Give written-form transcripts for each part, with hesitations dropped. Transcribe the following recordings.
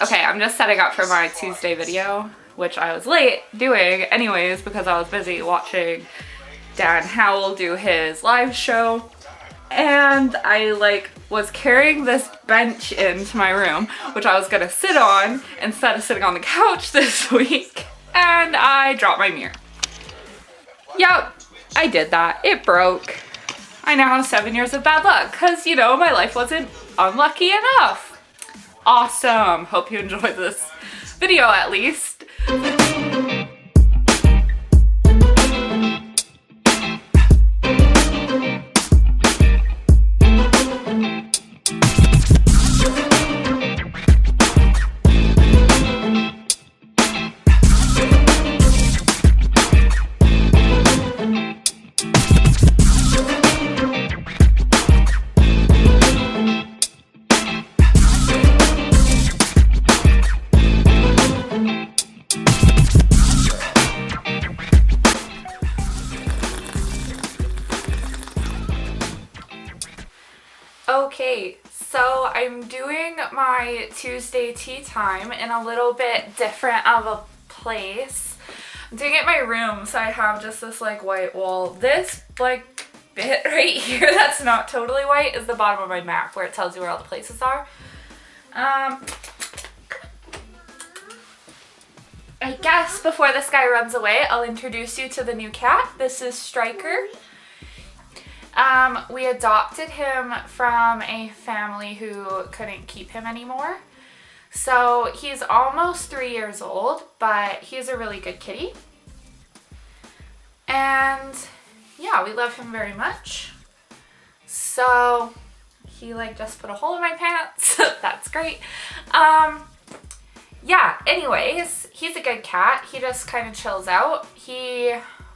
Okay, I'm just setting up for my Tuesday video, which I was late doing anyways because I was busy watching Dan Howell do his live show. And I was carrying this bench into my room, which I was gonna sit on instead of sitting on the couch this week. And I dropped my mirror. Yep, I did that. It broke. I now have 7 years of bad luck because, you know, my life wasn't unlucky enough. Awesome. Hope you enjoyed this video at least. Okay, so I'm doing my Tuesday tea time in a little bit different of a place. I'm doing it in my room, so I have just this white wall. This bit right here that's not totally white is the bottom of my map where it tells you where all the places are. I guess before this guy runs away, I'll introduce you to the new cat. This is Striker. We adopted him from a family who couldn't keep him anymore. So he's almost 3 years old, but he's a really good kitty. And yeah, we love him very much. So he just put a hole in my pants. That's great. Yeah, anyways, he's a good cat. He just kind of chills out.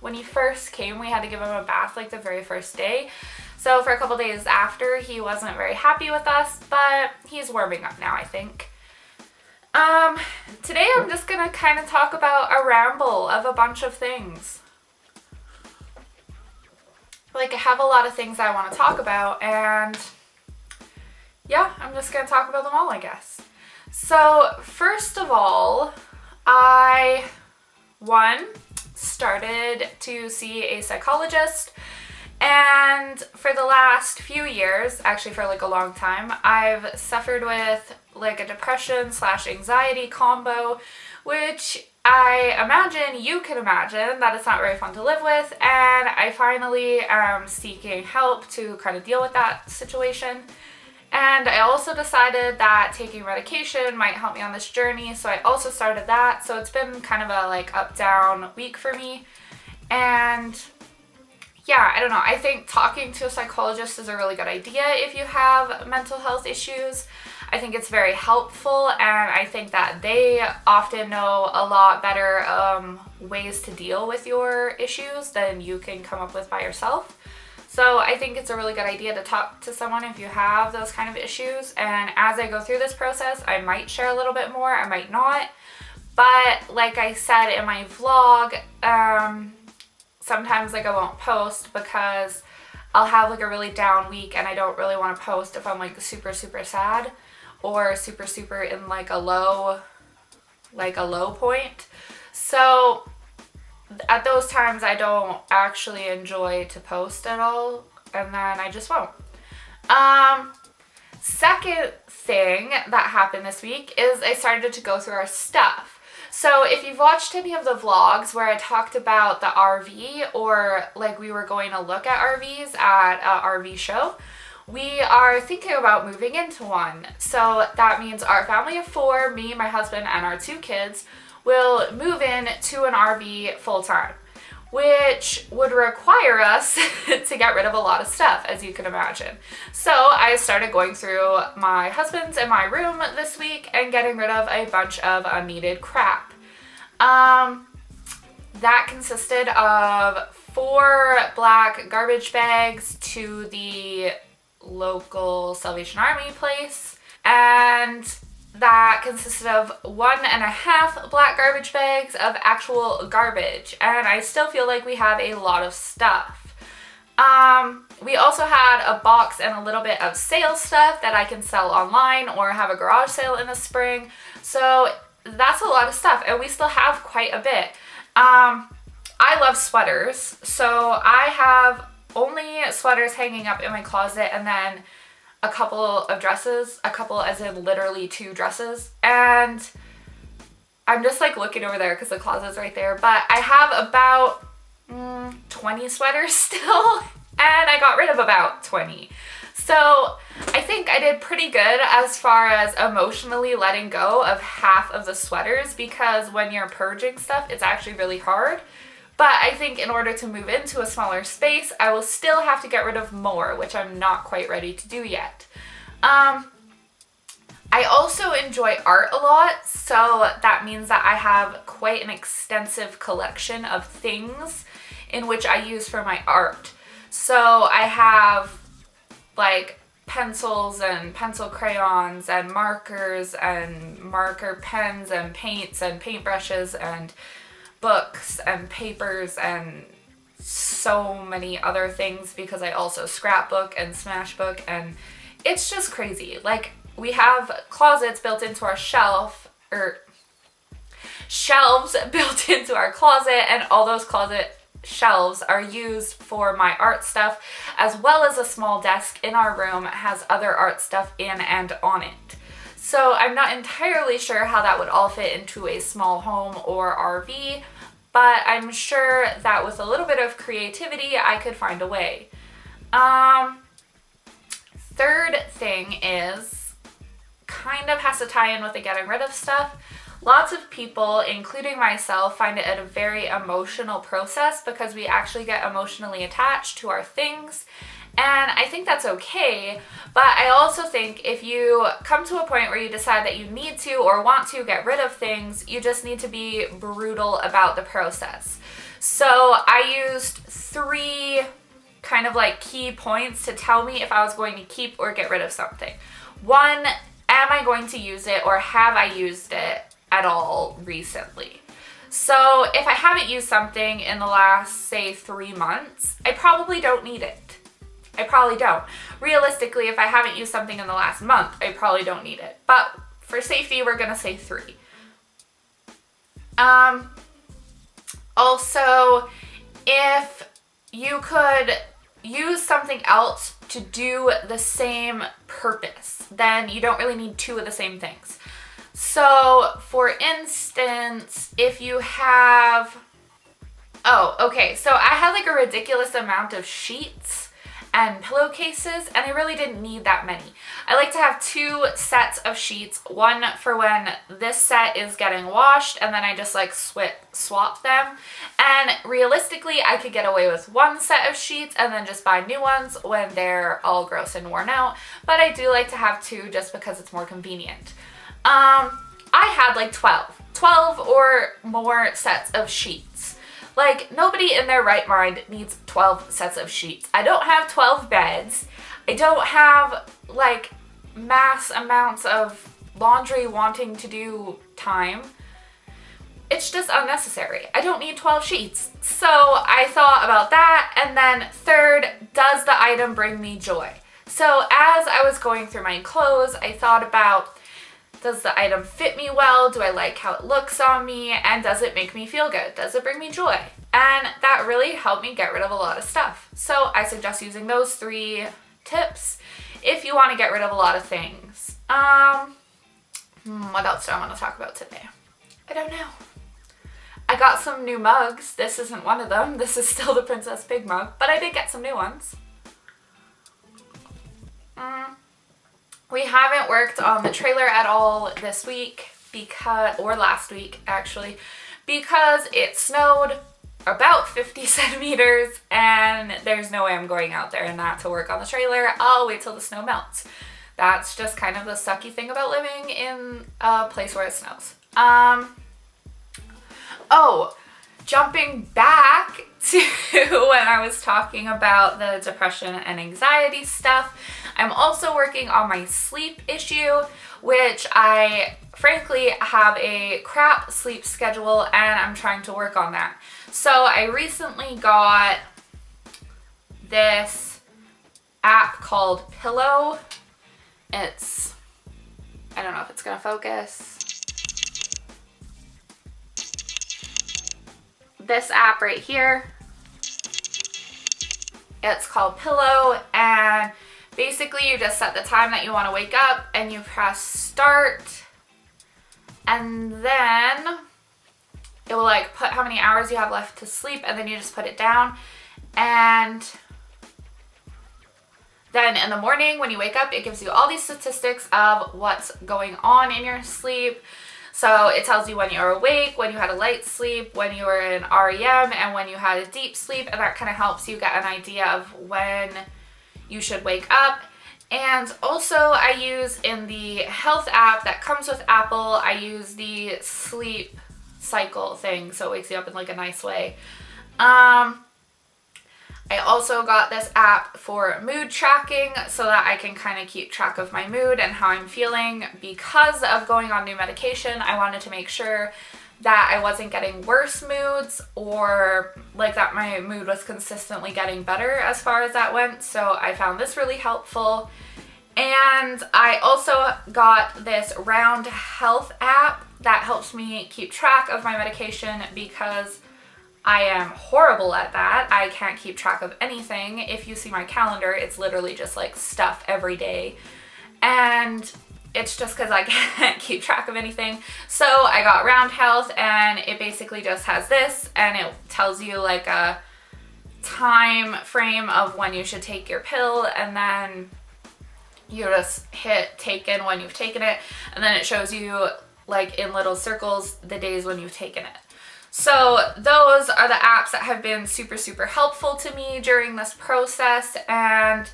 When he first came, we had to give him a bath the very first day. So for a couple days after, he wasn't very happy with us, but he's warming up now, I think. Today I'm just gonna kind of talk about a ramble of a bunch of things. I have a lot of things I want to talk about, and yeah, I'm just gonna talk about them all, I guess. So first of all, I started to see a psychologist, and for the last few years, actually for a long time, I've suffered with a depression / anxiety combo, which I imagine you can imagine that it's not very fun to live with, and I finally am seeking help to kind of deal with that situation. And I also decided that taking medication might help me on this journey, so I also started that. So it's been kind of a up-down week for me. And yeah, I don't know. I think talking to a psychologist is a really good idea if you have mental health issues. I think it's very helpful, and I think that they often know a lot better ways to deal with your issues than you can come up with by yourself. So I think it's a really good idea to talk to someone if you have those kind of issues. And as I go through this process, I might share a little bit more, I might not. But like I said in my vlog, sometimes I won't post because I'll have a really down week and I don't really want to post if I'm super sad or super in a low point. So at those times I don't actually enjoy to post at all, and then I just won't. Second thing that happened this week is I started to go through our stuff. So if you've watched any of the vlogs where I talked about the RV, or we were going to look at RVs at an RV show, we are thinking about moving into one. So that means our family of 4, me, my husband, and our 2 kids, will move in to an RV full-time, which would require us to get rid of a lot of stuff, as you can imagine. So I started going through my husband's and my room this week and getting rid of a bunch of unneeded crap. That consisted of 4 black garbage bags to the local Salvation Army place, and that consisted of 1.5 black garbage bags of actual garbage, and I still feel like we have a lot of stuff. We also had a box and a little bit of sale stuff that I can sell online or have a garage sale in the spring. So that's a lot of stuff, and we still have quite a bit. I love sweaters, so I have only sweaters hanging up in my closet, and then a couple of dresses, a couple as in literally 2 dresses, and I'm just like looking over there because the closet's right there, but I have about 20 sweaters still, and I got rid of about 20. So I think I did pretty good as far as emotionally letting go of half of the sweaters, because when you're purging stuff, it's actually really hard. But I think in order to move into a smaller space, I will still have to get rid of more, which I'm not quite ready to do yet. I also enjoy art a lot, so that means that I have quite an extensive collection of things in which I use for my art. So I have like pencils and pencil crayons and markers and marker pens and paints and paintbrushes and books and papers and so many other things, because I also scrapbook and smashbook, and it's just crazy. Like, we have closets built into our shelves built into our closet, and all those closet shelves are used for my art stuff, as well as a small desk in our room has other art stuff in and on it. So I'm not entirely sure how that would all fit into a small home or RV, but I'm sure that with a little bit of creativity, I could find a way. Third thing is, kind of has to tie in with the getting rid of stuff. Lots of people, including myself, find it a very emotional process because we actually get emotionally attached to our things. And I think that's okay, but I also think if you come to a point where you decide that you need to or want to get rid of things, you just need to be brutal about the process. So I used 3 kind of like key points to tell me if I was going to keep or get rid of something. 1, am I going to use it, or have I used it at all recently? So if I haven't used something in the last, say, 3 months, I probably don't need it. I probably don't. Realistically, if I haven't used something in the last month, I probably don't need it. But for safety, we're gonna say 3. Also, if you could use something else to do the same purpose, then you don't really need 2 of the same things. So, for instance, if you have... so I had like a ridiculous amount of sheets and pillowcases, and I really didn't need that many. I like to have 2 sets of sheets, one for when this set is getting washed, and then I just like swap them. And realistically, I could get away with 1 set of sheets and then just buy new ones when they're all gross and worn out, but I do like to have 2 just because it's more convenient. I had like 12 or more sets of sheets. Like, nobody in their right mind needs 12 sets of sheets. I don't have 12 beds. I don't have, like, mass amounts of laundry wanting to do time. It's just unnecessary. I don't need 12 sheets. So I thought about that. And then third, does the item bring me joy? So as I was going through my clothes, I thought about, does the item fit me well? Do I like how it looks on me? And does it make me feel good? Does it bring me joy? And that really helped me get rid of a lot of stuff. So I suggest using those 3 tips if you want to get rid of a lot of things. What else do I want to talk about today? I don't know. I got some new mugs. This isn't one of them. This is still the Princess Pig mug, but I did get some new ones. We haven't worked on the trailer at all this week, or last week actually, because it snowed about 50 centimeters and there's no way I'm going out there and that to work on the trailer. I'll wait till the snow melts. That's just kind of the sucky thing about living in a place where it snows. Jumping back to when I was talking about the depression and anxiety stuff, I'm also working on my sleep issue, which I frankly have a crap sleep schedule and I'm trying to work on that. So I recently got this app called Pillow. I don't know if it's gonna focus. This app right here, it's called Pillow, and basically you just set the time that you want to wake up and you press start, and then it will like put how many hours you have left to sleep, and then you just put it down. And then in the morning when you wake up, it gives you all these statistics of what's going on in your sleep. So it tells you when you're awake, when you had a light sleep, when you were in REM, and when you had a deep sleep, and that kind of helps you get an idea of when you should wake up. And also I use in the health app that comes with Apple, I use the sleep cycle thing, so it wakes you up in like a nice way. I also got this app for mood tracking so that I can kind of keep track of my mood and how I'm feeling. Because of going on new medication, I wanted to make sure that I wasn't getting worse moods, or like that my mood was consistently getting better as far as that went. So I found this really helpful. And I also got this Round Health app that helps me keep track of my medication, because I am horrible at that. I can't keep track of anything. If you see my calendar, it's literally just like stuff every day. And it's just because I can't keep track of anything. So I got Round Health, and it basically just has this, and it tells you like a time frame of when you should take your pill, and then you just hit taken when you've taken it, and then it shows you like in little circles the days when you've taken it. So those are the apps that have been super, super helpful to me during this process, and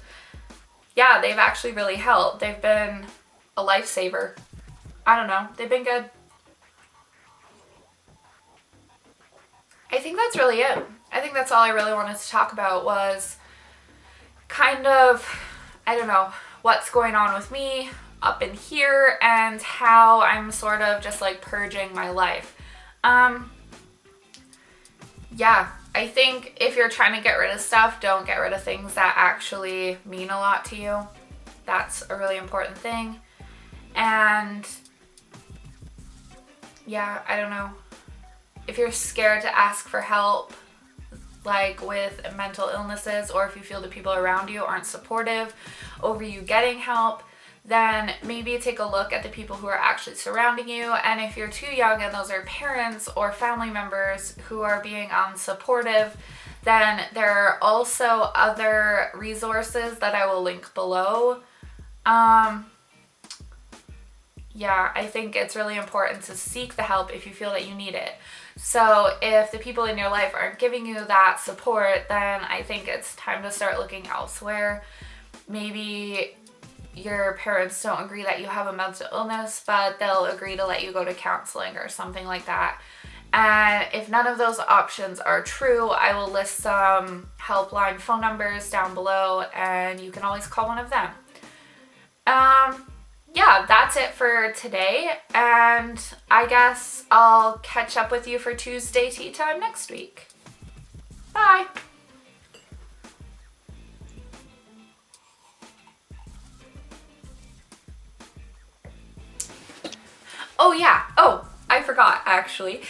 yeah, they've actually really helped. They've been a lifesaver. I don't know, they've been good. I think that's really it. I think that's all I really wanted to talk about, was kind of, I don't know, what's going on with me up in here and how I'm sort of just like purging my life. Yeah, I think if you're trying to get rid of stuff, don't get rid of things that actually mean a lot to you. That's a really important thing. And yeah, I don't know. If you're scared to ask for help, like with mental illnesses, or if you feel the people around you aren't supportive over you getting help, then maybe take a look at the people who are actually surrounding you. And if you're too young and those are parents or family members who are being unsupportive, then there are also other resources that I will link below. Yeah, I think it's really important to seek the help if you feel that you need it. So if the people in your life aren't giving you that support, then I think it's time to start looking elsewhere. Maybe your parents don't agree that you have a mental illness, but they'll agree to let you go to counseling or something like that. And if none of those options are true, I will list some HelpLine phone numbers down below, and you can always call one of them. Yeah, that's it for today, and I guess I'll catch up with you for Tuesday tea time next week. Bye! Oh yeah, I forgot actually.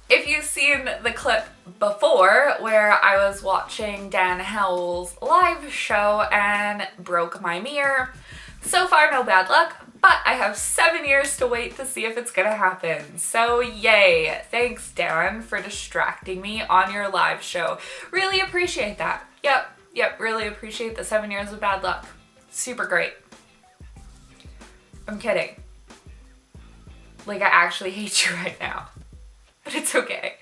If you've seen the clip before where I was watching Dan Howell's live show and broke my mirror, so far no bad luck, but I have 7 years to wait to see if it's gonna happen. So yay, thanks Dan for distracting me on your live show. Really appreciate that. Yep, really appreciate the 7 years of bad luck. Super great. I'm kidding. Like, I actually hate you right now, but it's okay.